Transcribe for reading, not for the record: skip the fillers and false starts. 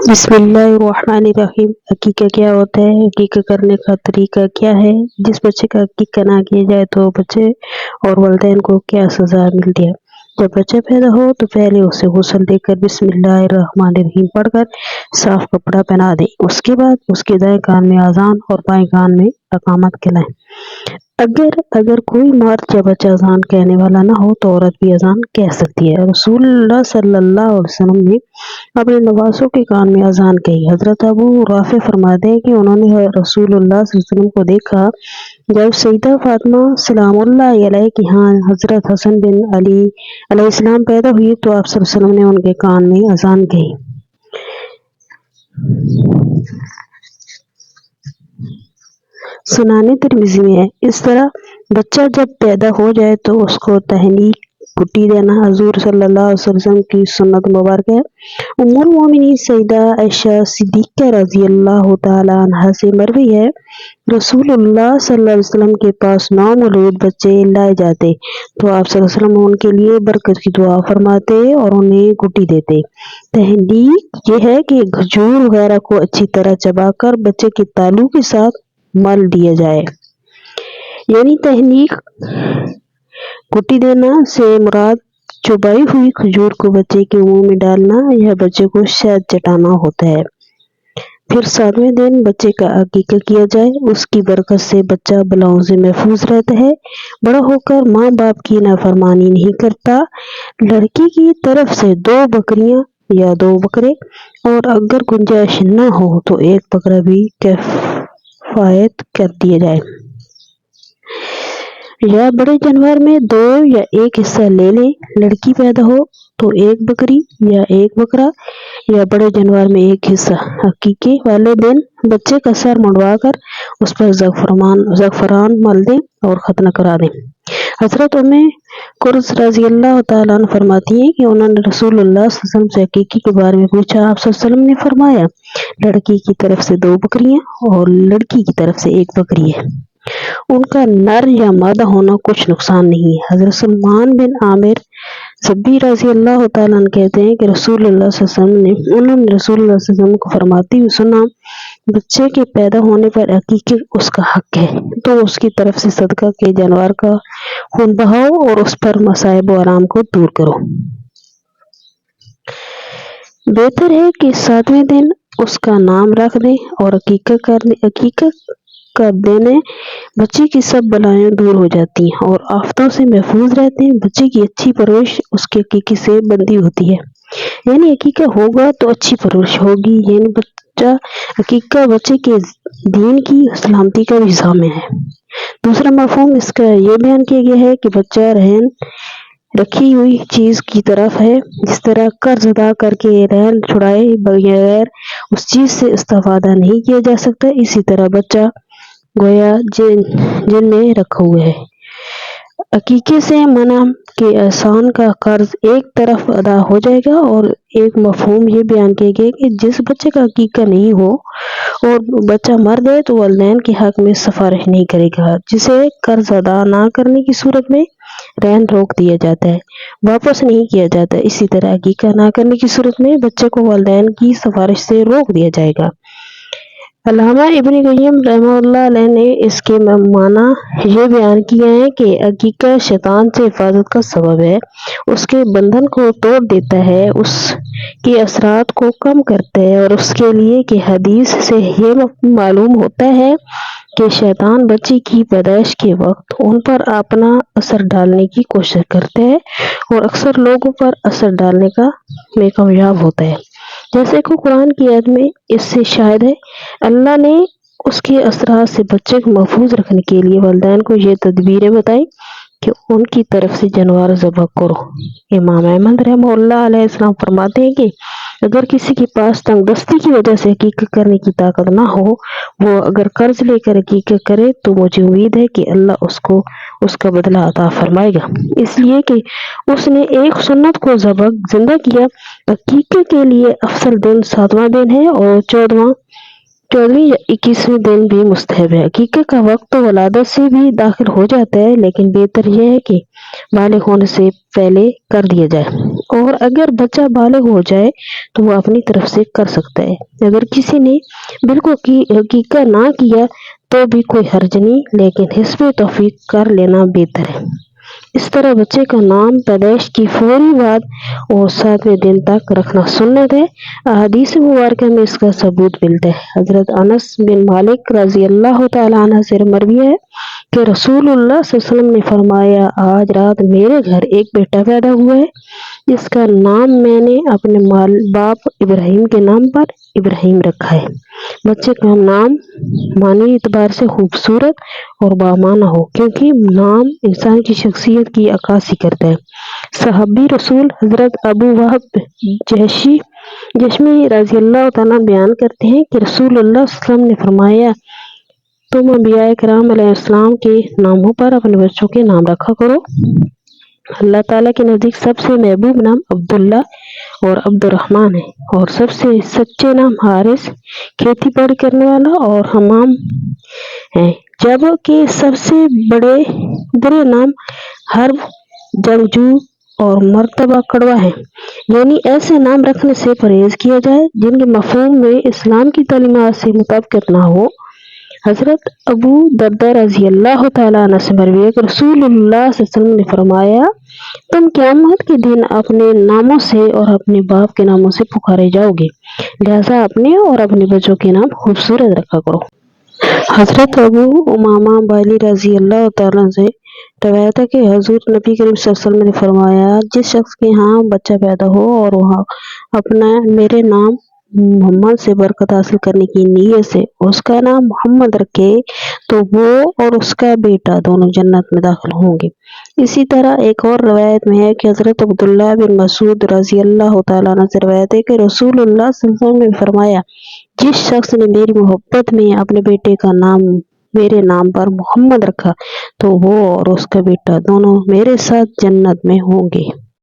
بسم اللہ الرحمن الرحیم۔ عقیقہ کیا ہوتا ہے؟ عقیقہ کرنے کا طریقہ کیا ہے؟ جس بچے کا عقیقہ نہ کیا جائے تو بچے اور والدین کو کیا سزا ملتی ہے؟ جب بچہ پیدا ہو تو پہلے اسے غسل دے کر بسم اللہ الرحمن الرحیم پڑھ کر صاف کپڑا پہنا دیں۔ اس کے بعد اس کے دائیں کان میں اذان اور بائیں کان میں اقامت کہلائیں۔ اگر کوئی مرد یا بچہ اذان کہنے والا نہ ہو تو عورت بھی اذان کہہ سکتی ہے۔ رسول اللہ صلی اللہ علیہ وسلم نے اپنے نواسوں کے کان میں اذان کہی۔ حضرت ابو رافع فرماتے ہیں کہ انہوں نے رسول اللہ صلی اللہ علیہ وسلم کو دیکھا جب سیدہ فاطمہ سلام اللہ علیہ کے ہاں حضرت حسن بن علی علیہ السلام پیدا ہوئی تو آپ صلی اللہ علیہ وسلم نے ان کے کان میں اذان کہی۔ سنن ترمذی میں ہے۔ اس طرح بچہ جب پیدا ہو جائے تو اس کو تہنیک گٹی دینا حضور صلی اللہ علیہ وسلم کی سنت مبارک ہے۔ ام المومنین سیدہ عائشہ صدیقہ رضی اللہ تعالی عنہا سے مروی ہے، رسول اللہ صلی اللہ علیہ وسلم کے پاس نومولود بچے لائے جاتے تو آپ صلی اللہ علیہ وسلم ان کے لیے برکت کی دعا فرماتے اور انہیں گٹی دیتے۔ تہنیک یہ ہے کہ کھجور وغیرہ کو اچھی طرح چبا کر بچے کے تالو کے ساتھ مل دیا جائے، یعنی تہنیک گٹی دینا سے مراد چبائی ہوئی کھجور کو بچے کے منہ میں ڈالنا یا بچے کو شہد چٹانا ہوتا ہے۔ پھر 7ویں دن بچے کا عقیقہ کیا جائے، اس کی برکت سے بچہ بلاؤں سے محفوظ رہتا ہے، بڑا ہو کر ماں باپ کی نافرمانی نہیں کرتا۔ لڑکی کی طرف سے 2 بکریاں یا 2 بکرے اور اگر گنجائش نہ ہو تو 1 بکرا بھی کفایت کر دیا جائے، یا بڑے جانور میں 2 یا 1 حصہ لے لیں۔ لڑکی پیدا ہو تو 1 بکری یا 1 بکرا یا بڑے جانور میں 1 حصہ۔ عقیقے والے دن بچے کا سر منڈوا کر اس پر زعفران مل دیں اور ختنہ کرا دیں۔ حضرت ام کلثوم رضی اللہ تعالیٰ عنہ فرماتی ہیں کہ انہوں نے رسول اللہ صلی اللہ علیہ وسلم سے عقیقے کے بارے میں پوچھا، آپ صلی اللہ علیہ وسلم نے فرمایا لڑکی کی طرف سے 2 بکریاں اور لڑکی کی طرف سے 1 بکری ہے، ان کا نر یا مادہ ہونا کچھ نقصان نہیں ہے۔ حضرت سلمان بن عامر ضبی رضی اللہ تعالیٰ عنہ کہتے ہیں کہ رسول اللہ صلی اللہ علیہ وسلم نے رسول اللہ صلی اللہ علیہ وسلم کو فرماتے ہوئے سنا، بچے کے پیدا ہونے پر عقیقے اس کا حق ہے، تو اس کی طرف سے صدقہ کے جانور کا خون بہاؤ اور اس پر مصائب و آرام کو دور کرو۔ بہتر ہے کہ 7ویں دن اس کا نام رکھ دیں اور عقیقہ کر دینے بچے کی سب بلائیں دور ہو جاتی ہیں اور آفتوں سے محفوظ رہتے ہیں۔ بچے کی اچھی پرورش اس کے عقیقے سے بندی ہوتی ہے، یعنی عقیقہ ہوگا تو اچھی پرورش ہوگی، یعنی عقیقہ بچے کے دین کی سلامتی کا بھی ضامن ہے۔ دوسرا مفہوم اس کا یہ بیان کیا گیا ہے کہ بچہ رہن رکھی ہوئی چیز کی طرف ہے، جس طرح قرض ادا کر کے رہن چھڑائے بغیر اس چیز سے استفادہ نہیں کیا جا سکتا، اسی طرح بچہ گویا جن میں رکھا ہوا ہے۔ عقیقے سے منع کے احسان کا قرض ایک طرف ادا ہو جائے گا، اور ایک مفہوم یہ بیان کیا گیا کہ جس بچے کا عقیقہ نہیں ہو اور بچہ مر جائے تو والدین کے حق میں سفارش نہیں کرے گا، جسے قرض ادا نہ کرنے کی صورت میں رہن روک دیا جاتا ہے، واپس نہیں کیا جاتا۔ اسی طرح عقیقہ نہ کرنے کی صورت میں بچے کو والدین کی سفارش سے روک دیا جائے گا۔ علامہ ابن قیم رحمہ اللہ علیہ نے اس کے معنی یہ بیان کیے ہیں کہ عقیقہ شیطان سے حفاظت کا سبب ہے، اس کے بندھن کو توڑ دیتا ہے، اس کے اثرات کو کم کرتا ہے، اور اس کے لیے کہ حدیث سے یہ معلوم ہوتا ہے کہ شیطان بچے کی پیدائش کے وقت ان پر اپنا اثر ڈالنے کی کوشش کرتا ہے اور اکثر لوگوں پر اثر ڈالنے میں کامیاب ہوتا ہے، جیسے کہ قرآن کی آیت میں اس سے شاہد ہے۔ اللہ نے اس کے اثرات سے بچے کو محفوظ رکھنے کے لیے والدین کو یہ تدبیریں بتائیں کہ ان کی طرف سے جانور ذبح کرو۔ امام احمد رحمہ اللہ علیہ السلام فرماتے ہیں کہ اگر کسی کے پاس تنگ دستی کی وجہ سے عقیقہ کرنے کی طاقت نہ ہو، وہ اگر قرض لے کر عقیقہ کرے تو مجھے امید ہے کہ اللہ اس کو اس کا بدلہ عطا فرمائے گا، اس لیے کہ اس نے ایک سنت کو زندہ کیا۔ عقیقے کے لیے افضل دن 7واں دن ہے اور 14واں یا 21واں دن بھی مستحب ہے۔ عقیقے کا وقت ولادت سے بھی داخل ہو جاتا ہے، لیکن بہتر یہ ہے کہ بالغ ہونے سے پہلے کر دیا جائے۔ اور اگر بچہ بالغ ہو جائے تو وہ اپنی طرف سے کر سکتا ہے۔ اگر کسی نے بالکل عقیقہ نہ کیا تو بھی کوئی حرج نہیں، لیکن حسب توفیق کر لینا بہتر ہے۔ اس طرح بچے کا نام پیدائش کی فوری بعد اور 7ویں دن تک رکھنا سنت ہے۔ احادیث مبارکہ میں اس کا ثبوت ملتا ہے۔ حضرت انس بن مالک رضی اللہ تعالیٰ عنہ سے مروی ہے کہ رسول اللہ صلی اللہ علیہ وسلم نے فرمایا، آج رات میرے گھر ایک بیٹا پیدا ہوا ہے جس کا نام میں نے اپنے باپ ابراہیم کے نام پر ابراہیم رکھا ہے۔ بچے کا نام معنی اعتبار سے خوبصورت اور بامعنی ہو، کیونکہ نام انسان کی شخصیت کی عکاسی کرتا ہے۔ صحابی رسول حضرت ابو وہب جشمی رضی اللہ تعالیٰ بیان کرتے ہیں کہ رسول اللہ صلی اللہ علیہ وسلم نے فرمایا، تم انبیاء کرام علیہ السلام کے ناموں پر اپنے بچوں کے نام رکھا کرو۔ اللہ تعالیٰ کے نزدیک سب سے محبوب نام عبداللہ اور عبد الرحمن ہے، اور سب سے سچے نام حارث، کھیتی باڑی کرنے والا، اور حمام ہیں، جبکہ سب سے برے نام حرب، جنگجو اور مرتبہ کڑوا ہیں۔ یعنی ایسے نام رکھنے سے پرہیز کیا جائے جن کے مفہوم میں اسلام کی تعلیمات سے مطابقت نہ ہو۔ حضرت ابو درداء رضی اللہ تعالیٰ عنہ سے مروی ہے کہ رسول اللہ صلی اللہ علیہ وسلم نے فرمایا، تم قیامت کے دن اپنے ناموں سے اور اپنے باپ کے ناموں سے پکارے جاؤ گے، لہذا اپنے اور اپنے بچوں کے نام خوبصورت رکھا کرو۔ حضرت ابو امامہ باہلی رضی اللہ تعالیٰ سے روایت ہے کہ حضور نبی کریم صلی اللہ علیہ وسلم نے فرمایا، جس شخص کے ہاں بچہ پیدا ہو اور وہ اپنا میرے نام محمد سے برکت حاصل کرنے کی نیت سے اس کا نام محمد رکھے تو وہ اور اس کا بیٹا دونوں جنت میں داخل ہوں گے۔ اسی طرح ایک اور روایت میں ہے کہ حضرت عبداللہ بن مسعود رضی اللہ تعالیٰ عنہ سے روایت ہے کہ رسول اللہ صلی اللہ علیہ وسلم نے فرمایا، جس شخص نے میری محبت میں اپنے بیٹے کا نام میرے نام پر محمد رکھا تو وہ اور اس کا بیٹا دونوں میرے ساتھ جنت میں ہوں گے۔